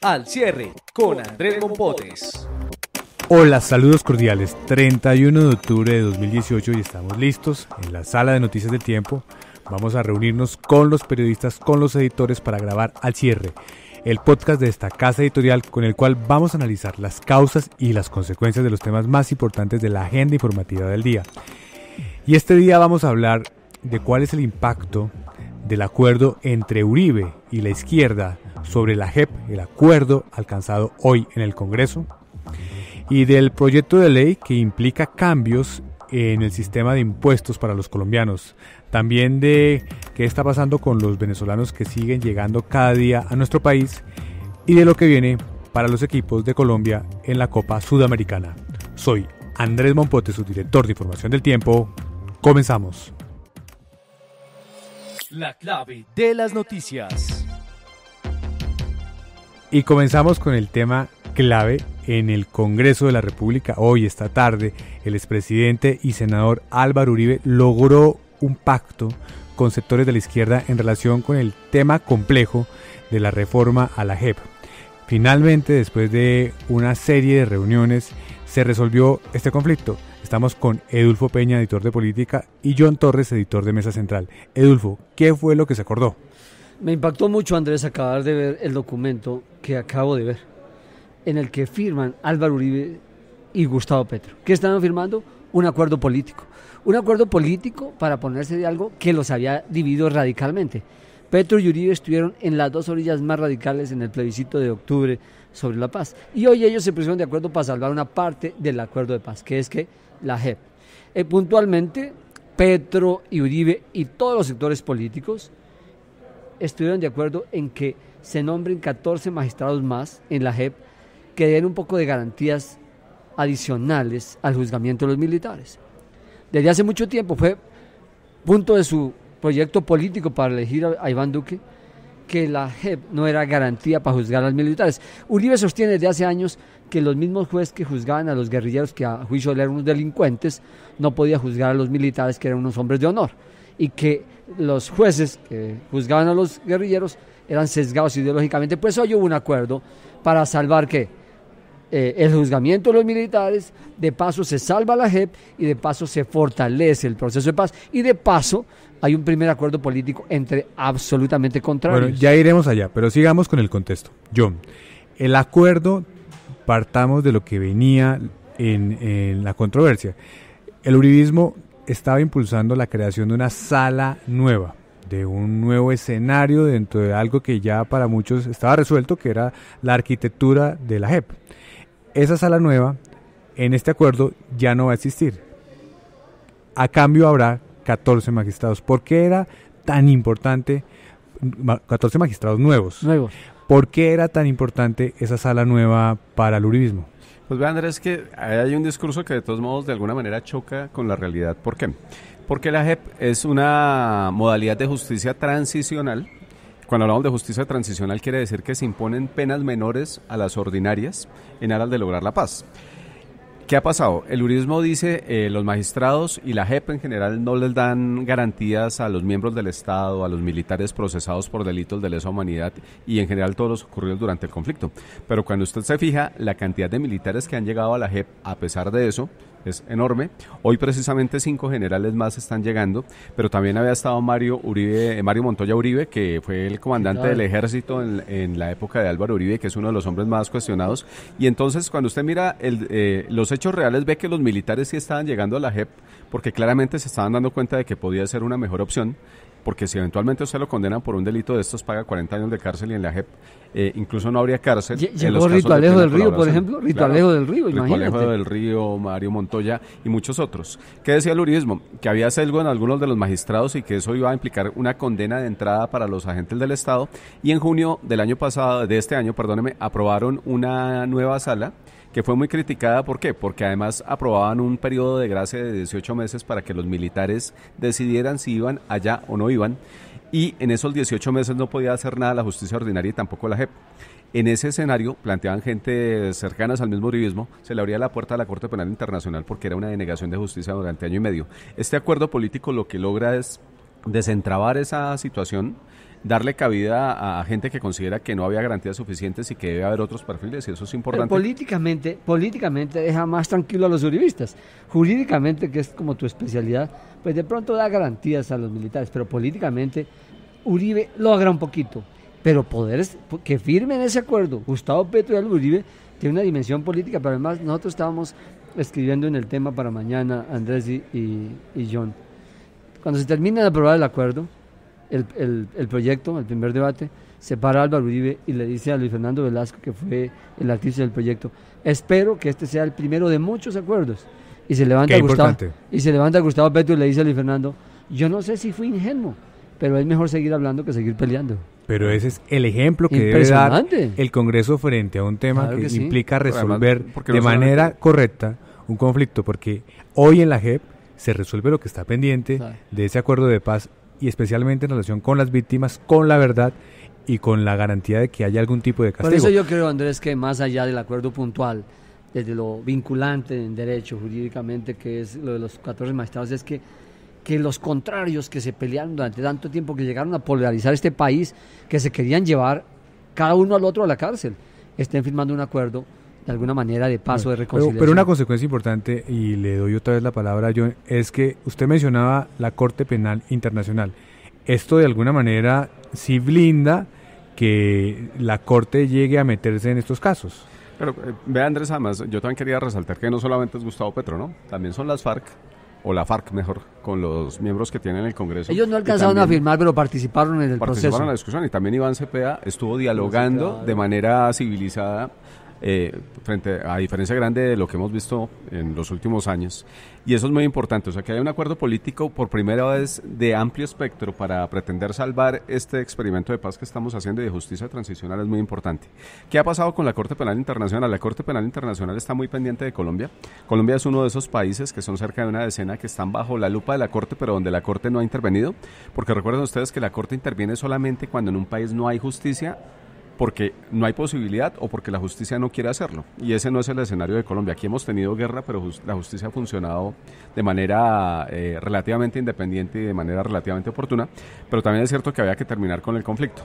Al cierre con Andrés Mompotes. Hola, saludos cordiales. 31 de octubre de 2018 y estamos listos en la sala de noticias del tiempo. Vamos a reunirnos con los periodistas, con los editores para grabar Al cierre, el podcast de esta casa editorial con el cual vamos a analizar las causas y las consecuencias de los temas más importantes de la agenda informativa del día. Y este día vamos a hablar de cuál es el impacto del acuerdo entre Uribe y la izquierda sobre la JEP, el acuerdo alcanzado hoy en el Congreso, y del proyecto de ley que implica cambios en el sistema de impuestos para los colombianos. También de qué está pasando con los venezolanos que siguen llegando cada día a nuestro país y de lo que viene para los equipos de Colombia en la Copa Sudamericana. Soy Andrés Mompotes, su director de Información del Tiempo. Comenzamos. La clave de las noticias. Y comenzamos con el tema clave en el Congreso de la República. Hoy, esta tarde, el expresidente y senador Álvaro Uribe logró un pacto con sectores de la izquierda en relación con el tema complejo de la reforma a la JEP. Finalmente, después de una serie de reuniones, se resolvió este conflicto. Estamos con Edulfo Peña, editor de política, y John Torres, editor de Mesa Central. Edulfo, ¿qué fue lo que se acordó? Me impactó mucho, Andrés, acabar de ver el documento que acabo de ver, en el que firman Álvaro Uribe y Gustavo Petro. ¿Qué están firmando? Un acuerdo político. Un acuerdo político para ponerse de algo que los había dividido radicalmente. Petro y Uribe estuvieron en las dos orillas más radicales en el plebiscito de octubre sobre la paz. Y hoy ellos se pusieron de acuerdo para salvar una parte del acuerdo de paz, que es que la JEP. Puntualmente, Petro y Uribe y todos los sectores políticos estuvieron de acuerdo en que se nombren 14 magistrados más en la JEP que den un poco de garantías adicionales al juzgamiento de los militares. Desde hace mucho tiempo fue punto de su proyecto político para elegir a Iván Duque que la JEP no era garantía para juzgar a los militares. Uribe sostiene desde hace años que los mismos jueces que juzgaban a los guerrilleros, que a juicio de él eran unos delincuentes, no podía juzgar a los militares, que eran unos hombres de honor, y que los jueces que juzgaban a los guerrilleros eran sesgados ideológicamente. Pues hoy hubo un acuerdo para salvar ¿qué? El juzgamiento de los militares, de paso se salva la JEP y de paso se fortalece el proceso de paz y de paso hay un primer acuerdo político entre absolutamente contrarios. Bueno, ya iremos allá, pero sigamos con el contexto. John, el acuerdo, partamos de lo que venía en la controversia. El uribismo estaba impulsando la creación de una sala nueva, de un nuevo escenario dentro de algo que ya para muchos estaba resuelto, que era la arquitectura de la JEP. Esa sala nueva, en este acuerdo, ya no va a existir. A cambio habrá 14 magistrados. ¿Por qué era tan importante 14 magistrados nuevos? ¿Por qué era tan importante esa sala nueva para el uribismo? Pues vean, Andrés, que hay un discurso que de todos modos de alguna manera choca con la realidad. ¿Por qué? Porque la JEP es una modalidad de justicia transicional. Cuando hablamos de justicia transicional quiere decir que se imponen penas menores a las ordinarias en aras de lograr la paz. ¿Qué ha pasado? El uribismo dice los magistrados y la JEP en general no les dan garantías a los miembros del Estado, a los militares procesados por delitos de lesa humanidad y en general todos los ocurridos durante el conflicto. Pero cuando usted se fija, la cantidad de militares que han llegado a la JEP, a pesar de eso, es enorme. Hoy precisamente 5 generales más están llegando, pero también había estado Mario Montoya Uribe, que fue el comandante del ejército en la época de Álvaro Uribe, que es uno de los hombres más cuestionados. Y entonces cuando usted mira los hechos reales, ve que los militares sí estaban llegando a la JEP, porque claramente se estaban dando cuenta de que podía ser una mejor opción, porque si eventualmente usted lo condenan por un delito de estos, paga 40 años de cárcel y en la JEP incluso no habría cárcel. Llegó Rito Alejo del Río, por ejemplo, Rito Alejo del Río, imagínate. Rito Alejo del Río, Mario Montoya y muchos otros. ¿Qué decía el uribismo? Que había sesgo en algunos de los magistrados y que eso iba a implicar una condena de entrada para los agentes del Estado, y en junio de este año, aprobaron una nueva sala que fue muy criticada. ¿Por qué? Porque además aprobaban un periodo de gracia de 18 meses para que los militares decidieran si iban allá o no iban, y en esos 18 meses no podía hacer nada la justicia ordinaria y tampoco la JEP. En ese escenario, planteaban gente cercanas al mismo uribismo, se le abría la puerta a la Corte Penal Internacional porque era una denegación de justicia durante año y medio. Este acuerdo político lo que logra es desentrabar esa situación, darle cabida a gente que considera que no había garantías suficientes y que debe haber otros perfiles, y eso es importante. Pero políticamente deja más tranquilo a los uribistas. Jurídicamente, que es como tu especialidad, pues de pronto da garantías a los militares, pero políticamente Uribe logra un poquito. Pero poderes que firmen ese acuerdo, Gustavo Petro y Álvaro Uribe, tiene una dimensión política, pero además nosotros estábamos escribiendo en el tema para mañana, Andrés y John. Cuando se termina de aprobar el acuerdo, el proyecto, el primer debate, se para Álvaro Uribe y le dice a Luis Fernando Velasco, que fue el artista del proyecto, espero que este sea el primero de muchos acuerdos. Y se levanta Gustavo Petro y le dice a Luis Fernando, yo no sé si fui ingenuo, pero es mejor seguir hablando que seguir peleando. Pero ese es el ejemplo que debe dar el Congreso frente a un tema que sí implica resolver de manera correcta un conflicto, porque hoy en la JEP se resuelve lo que está pendiente de ese acuerdo de paz, y especialmente en relación con las víctimas, con la verdad y con la garantía de que haya algún tipo de castigo. Por eso yo creo, Andrés, que más allá del acuerdo puntual, desde lo vinculante en derecho, jurídicamente, que es lo de los 14 magistrados, es que los contrarios que se pelearon durante tanto tiempo, que llegaron a polarizar este país, que se querían llevar cada uno al otro a la cárcel, estén firmando un acuerdo de alguna manera de paso, de reconciliación. Pero una consecuencia importante, y le doy otra vez la palabra a John, es que usted mencionaba la Corte Penal Internacional. Esto de alguna manera sí blinda que la Corte llegue a meterse en estos casos. Pero vea, Andrés, además, yo también quería resaltar que no solamente es Gustavo Petro, ¿no? También son las FARC, o la FARC mejor, con los miembros que tienen el Congreso. Ellos no alcanzaron a firmar, pero participaron en el proceso. Participaron en la discusión, y también Iván Cepeda estuvo dialogando de manera civilizada, frente a diferencia grande de lo que hemos visto en los últimos años, y eso es muy importante. O sea, que hay un acuerdo político por primera vez de amplio espectro para pretender salvar este experimento de paz que estamos haciendo, y de justicia transicional, es muy importante. ¿Qué ha pasado con la Corte Penal Internacional? La Corte Penal Internacional está muy pendiente de Colombia. Colombia es uno de esos países, que son cerca de una decena, que están bajo la lupa de la Corte, pero donde la Corte no ha intervenido, porque recuerden ustedes que la Corte interviene solamente cuando en un país no hay justicia, porque no hay posibilidad o porque la justicia no quiere hacerlo, y ese no es el escenario de Colombia. Aquí hemos tenido guerra, pero la justicia ha funcionado de manera relativamente independiente y de manera relativamente oportuna, pero también es cierto que había que terminar con el conflicto.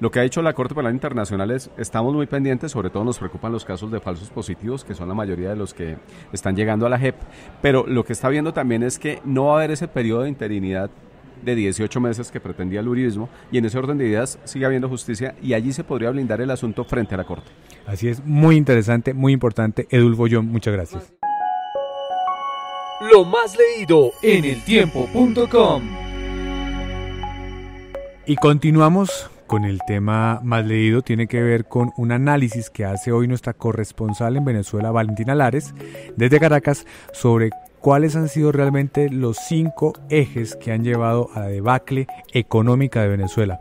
Lo que ha dicho la Corte Penal Internacional es, estamos muy pendientes, sobre todo nos preocupan los casos de falsos positivos, que son la mayoría de los que están llegando a la JEP, pero lo que está viendo también es que no va a haber ese periodo de interinidad de 18 meses que pretendía el uribismo, y en ese orden de ideas sigue habiendo justicia, y allí se podría blindar el asunto frente a la Corte. Así es, muy interesante, muy importante. Edulfo, John, muchas gracias. Lo más leído en eltiempo.com. Y continuamos con el tema más leído. Tiene que ver con un análisis que hace hoy nuestra corresponsal en Venezuela, Valentina Lares, desde Caracas, sobre cuáles han sido realmente los 5 ejes que han llevado a la debacle económica de Venezuela.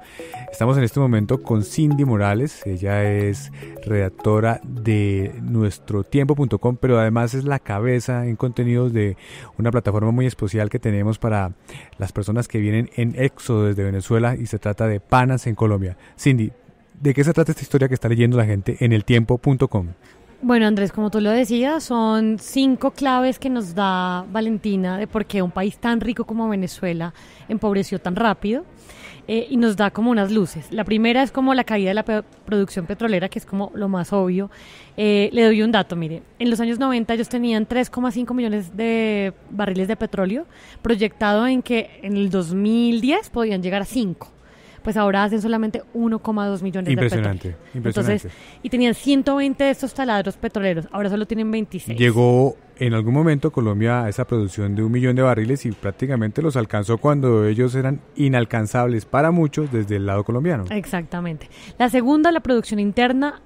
Estamos en este momento con Cindy Morales. Ella es redactora de nuestrotiempo.com, pero además es la cabeza en contenidos de una plataforma muy especial que tenemos para las personas que vienen en éxodo desde Venezuela, y se trata de Panas en Colombia. Cindy, ¿de qué se trata esta historia que está leyendo la gente en eltiempo.com? Bueno, Andrés, como tú lo decías, son 5 claves que nos da Valentina de por qué un país tan rico como Venezuela empobreció tan rápido, y nos da como unas luces. La primera es como la caída de la producción petrolera, que es como lo más obvio. Le doy un dato, mire, en los años 90 ellos tenían 3,5 millones de barriles de petróleo, proyectado en que en el 2010 podían llegar a 5. Pues ahora hacen solamente 1,2 millones de petróleo. Impresionante. Entonces, y tenían 120 de estos taladros petroleros, ahora solo tienen 26. Llegó en algún momento Colombia a esa producción de 1 millón de barriles, y prácticamente los alcanzó cuando ellos eran inalcanzables para muchos desde el lado colombiano. Exactamente. La segunda, la producción interna.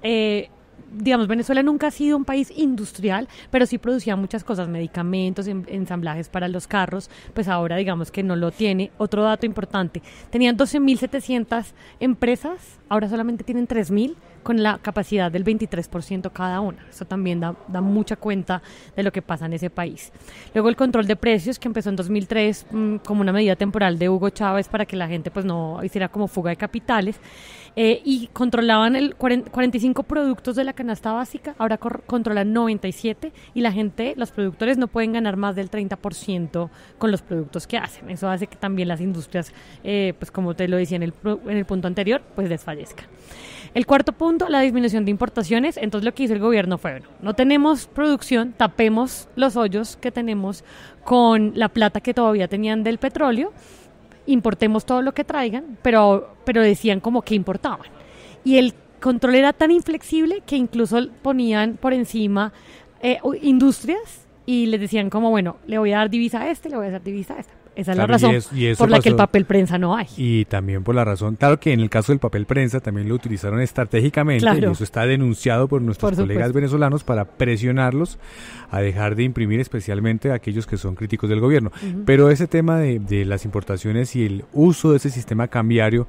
Digamos, Venezuela nunca ha sido un país industrial, pero sí producía muchas cosas, medicamentos, ensamblajes para los carros. Pues ahora digamos que no lo tiene. Otro dato importante, tenían 12.700 empresas, ahora solamente tienen 3.000, con la capacidad del 23% cada una. Eso también da mucha cuenta de lo que pasa en ese país. Luego el control de precios, que empezó en 2003 como una medida temporal de Hugo Chávez para que la gente pues no hiciera como fuga de capitales. y controlaban 45 productos de la canasta básica, ahora controlan 97 y la gente, los productores no pueden ganar más del 30% con los productos que hacen. Eso hace que también las industrias, pues como te lo decía en el punto anterior, pues desfallezcan. El cuarto punto, la disminución de importaciones. Entonces lo que hizo el gobierno fue, bueno, no tenemos producción, tapemos los hoyos que tenemos con la plata que todavía tenían del petróleo, importemos todo lo que traigan, pero decían como que importaban. Y el control era tan inflexible que incluso ponían por encima industrias y les decían como, bueno, le voy a dar divisa a este, le voy a dar divisa a este. Esa es la razón por la que el papel prensa no hay. Y también por la razón, claro que en el caso del papel prensa también lo utilizaron estratégicamente, claro. Y eso está denunciado por nuestros colegas venezolanos para presionarlos a dejar de imprimir, especialmente a aquellos que son críticos del gobierno. Pero ese tema de las importaciones y el uso de ese sistema cambiario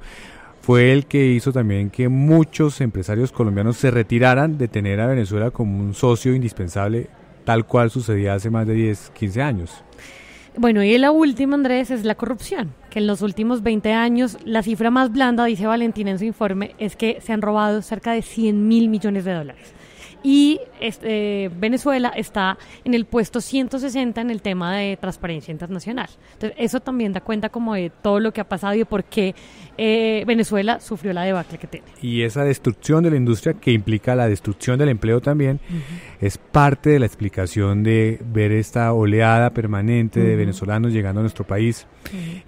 fue el que hizo también que muchos empresarios colombianos se retiraran de tener a Venezuela como un socio indispensable, tal cual sucedía hace más de 10, 15 años. Bueno, y la última, Andrés, es la corrupción, que en los últimos 20 años, la cifra más blanda, dice Valentina en su informe, es que se han robado cerca de 100.000 millones de dólares. Y Venezuela está en el puesto 160 en el tema de transparencia internacional. Entonces, eso también da cuenta como de todo lo que ha pasado y de por qué Venezuela sufrió la debacle que tiene. Y esa destrucción de la industria, que implica la destrucción del empleo también, es parte de la explicación de ver esta oleada permanente de venezolanos llegando a nuestro país.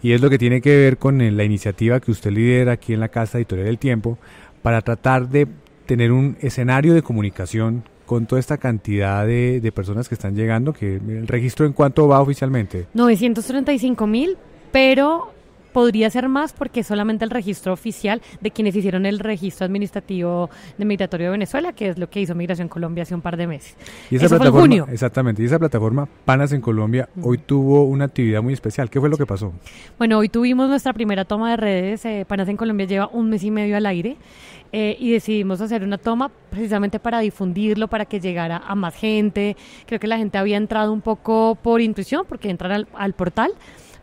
Y es lo que tiene que ver con la iniciativa que usted lidera aquí en la Casa Editorial del Tiempo para tratar de tener un escenario de comunicación con toda esta cantidad de personas que están llegando, que el registro ¿en cuánto va oficialmente? 935.000, pero podría ser más porque es solamente el registro oficial de quienes hicieron el registro administrativo de migratorio de Venezuela, que es lo que hizo Migración Colombia hace un par de meses. Y esa plataforma, fue en junio. Exactamente, y esa plataforma Panas en Colombia hoy tuvo una actividad muy especial. ¿Qué fue lo que pasó? Bueno, hoy tuvimos nuestra primera toma de redes. Panas en Colombia lleva 1 mes y medio al aire. Y decidimos hacer una toma precisamente para difundirlo, para que llegara a más gente. Creo que la gente había entrado un poco por intuición, porque entran al portal,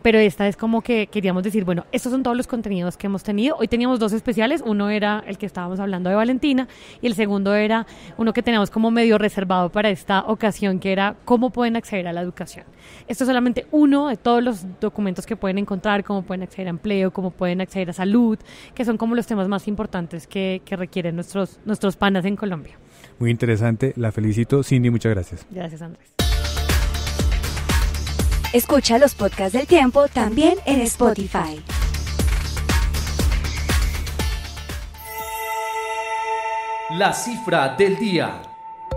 pero esta es como que queríamos decir, bueno, estos son todos los contenidos que hemos tenido. Hoy teníamos 2 especiales, uno era el que estábamos hablando de Valentina y el segundo era uno que teníamos como medio reservado para esta ocasión, que era cómo pueden acceder a la educación. Esto es solamente uno de todos los documentos que pueden encontrar, cómo pueden acceder a empleo, cómo pueden acceder a salud, que son como los temas más importantes que requieren nuestros panas en Colombia. Muy interesante, la felicito. Cindy, muchas gracias. Gracias, Andrés. Escucha los podcasts del Tiempo también en Spotify. La cifra del día.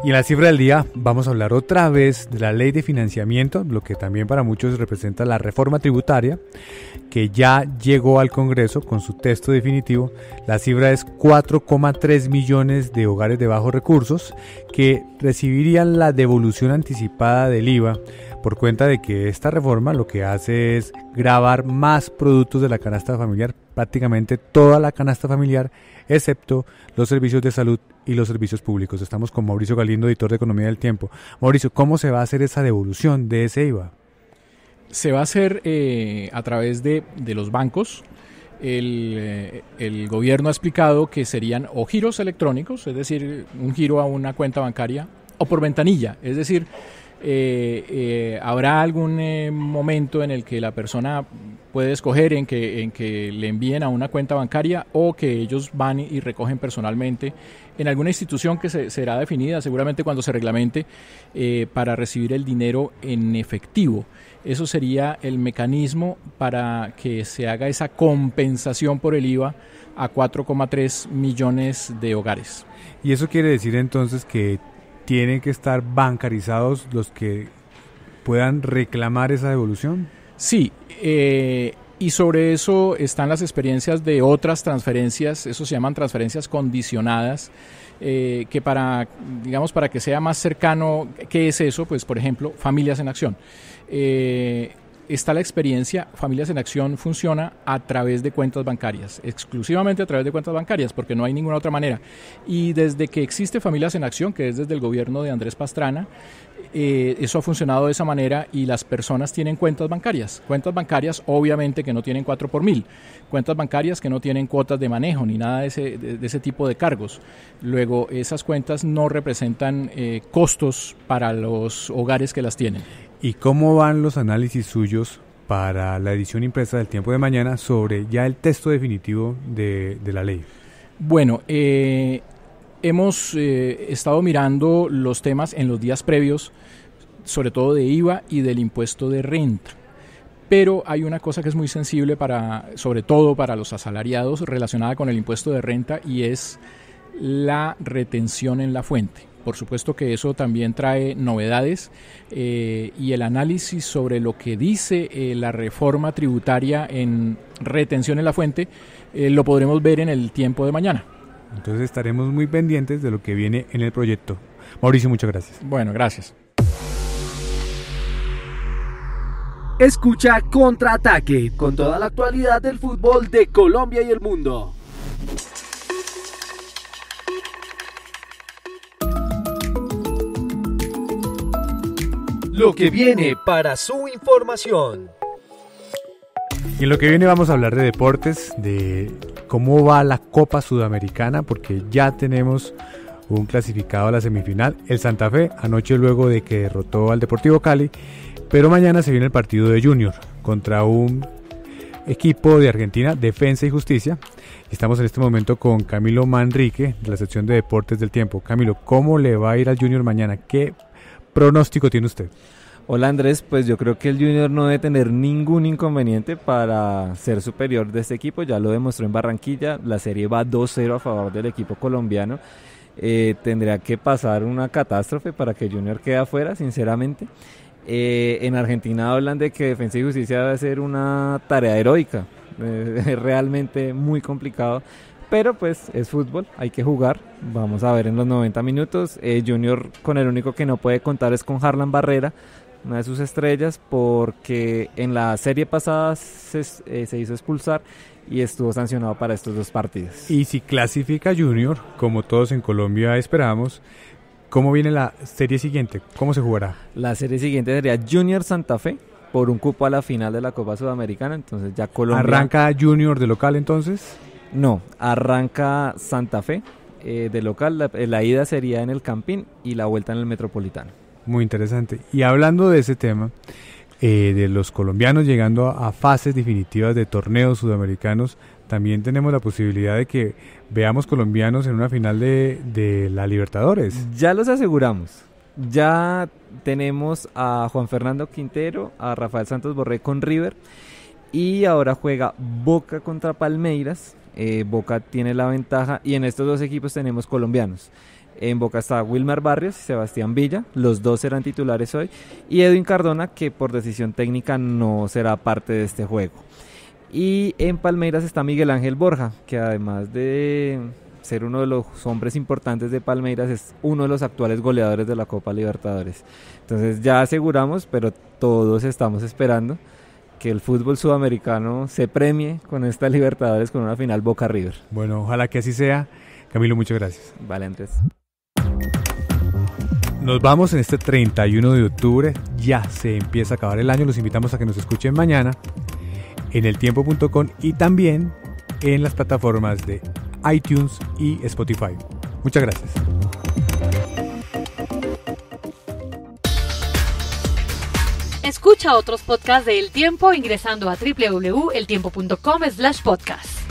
Y en la cifra del día vamos a hablar otra vez de la ley de financiamiento, lo que también para muchos representa la reforma tributaria, que ya llegó al Congreso con su texto definitivo. La cifra es 4,3 millones de hogares de bajos recursos que recibirían la devolución anticipada del IVA por cuenta de que esta reforma lo que hace es gravar más productos de la canasta familiar, prácticamente toda la canasta familiar, excepto los servicios de salud y los servicios públicos. Estamos con Mauricio Galindo, editor de Economía del Tiempo. Mauricio, ¿cómo se va a hacer esa devolución de ese IVA? Se va a hacer a través de los bancos. El gobierno ha explicado que serían o giros electrónicos, es decir, un giro a una cuenta bancaria, o por ventanilla, es decir, habrá algún momento en el que la persona puede escoger en que le envíen a una cuenta bancaria o que ellos van y recogen personalmente en alguna institución que será definida seguramente cuando se reglamente para recibir el dinero en efectivo. Eso sería el mecanismo para que se haga esa compensación por el IVA a 4,3 millones de hogares. ¿Y eso quiere decir entonces que tienen que estar bancarizados los que puedan reclamar esa devolución? Sí, y sobre eso están las experiencias de otras transferencias, eso se llaman transferencias condicionadas, que para que sea más cercano, ¿qué es eso? Pues por ejemplo, Familias en Acción. Está la experiencia, Familias en Acción funciona a través de cuentas bancarias, exclusivamente a través de cuentas bancarias, porque no hay ninguna otra manera. Y desde que existe Familias en Acción, que es desde el gobierno de Andrés Pastrana, Eso ha funcionado de esa manera y las personas tienen cuentas bancarias obviamente que no tienen 4 por 1000, cuentas bancarias que no tienen cuotas de manejo ni nada de ese tipo de cargos. Luego esas cuentas no representan costos para los hogares que las tienen. ¿Y cómo van los análisis suyos para la edición impresa del Tiempo de mañana sobre ya el texto definitivo de la ley? Bueno, hemos estado mirando los temas en los días previos, sobre todo de IVA y del impuesto de renta. Pero hay una cosa que es muy sensible sobre todo para los asalariados relacionada con el impuesto de renta, y es la retención en la fuente. Por supuesto que eso también trae novedades y el análisis sobre lo que dice la reforma tributaria en retención en la fuente lo podremos ver en el Tiempo de mañana. Entonces estaremos muy pendientes de lo que viene en el proyecto. Mauricio, muchas gracias. Bueno, gracias. Escucha Contraataque con toda la actualidad del fútbol de Colombia y el mundo. Lo que viene para su información. Y en lo que viene vamos a hablar de deportes, de cómo va la Copa Sudamericana, porque ya tenemos un clasificado a la semifinal, el Santa Fe, anoche luego de que derrotó al Deportivo Cali, pero mañana se viene el partido de Junior contra un equipo de Argentina, Defensa y Justicia. Estamos en este momento con Camilo Manrique, de la sección de Deportes del Tiempo. Camilo, ¿cómo le va a ir al Junior mañana? ¿Qué pronóstico tiene usted? Hola Andrés, pues yo creo que el Junior no debe tener ningún inconveniente para ser superior de este equipo, ya lo demostró en Barranquilla, la serie va 2-0 a favor del equipo colombiano, tendría que pasar una catástrofe para que Junior quede afuera, sinceramente. En Argentina hablan de que Defensa y Justicia debe ser una tarea heroica, es realmente muy complicado, pero pues es fútbol, hay que jugar, vamos a ver en los 90 minutos, Junior con el único que no puede contar es con Harlan Barrera, una de sus estrellas, porque en la serie pasada se hizo expulsar y estuvo sancionado para estos 2 partidos. Y si clasifica Junior, como todos en Colombia esperábamos, ¿cómo viene la serie siguiente? ¿Cómo se jugará? La serie siguiente sería Junior Santa Fe por un cupo a la final de la Copa Sudamericana, entonces ya Colombia... ¿Arranca Junior de local entonces? No, arranca Santa Fe de local, la ida sería en el Campín y la vuelta en el Metropolitano. Muy interesante. Y hablando de ese tema, de los colombianos llegando a fases definitivas de torneos sudamericanos, también tenemos la posibilidad de que veamos colombianos en una final de la Libertadores. Ya los aseguramos. Ya tenemos a Juan Fernando Quintero, a Rafael Santos Borré con River, y ahora juega Boca contra Palmeiras. Boca tiene la ventaja y en estos 2 equipos tenemos colombianos. En Boca está Wilmar Barrios y Sebastián Villa, los 2 serán titulares hoy, y Edwin Cardona, que por decisión técnica no será parte de este juego. Y en Palmeiras está Miguel Ángel Borja, que además de ser uno de los hombres importantes de Palmeiras, es uno de los actuales goleadores de la Copa Libertadores. Entonces ya aseguramos, pero todos estamos esperando que el fútbol sudamericano se premie con esta Libertadores, con una final Boca River. Bueno, ojalá que así sea. Camilo, muchas gracias. Vale, Andrés. Nos vamos en este 31 de octubre, ya se empieza a acabar el año, los invitamos a que nos escuchen mañana en eltiempo.com y también en las plataformas de iTunes y Spotify. Muchas gracias. Escucha otros podcasts de El Tiempo ingresando a www.eltiempo.com/podcast.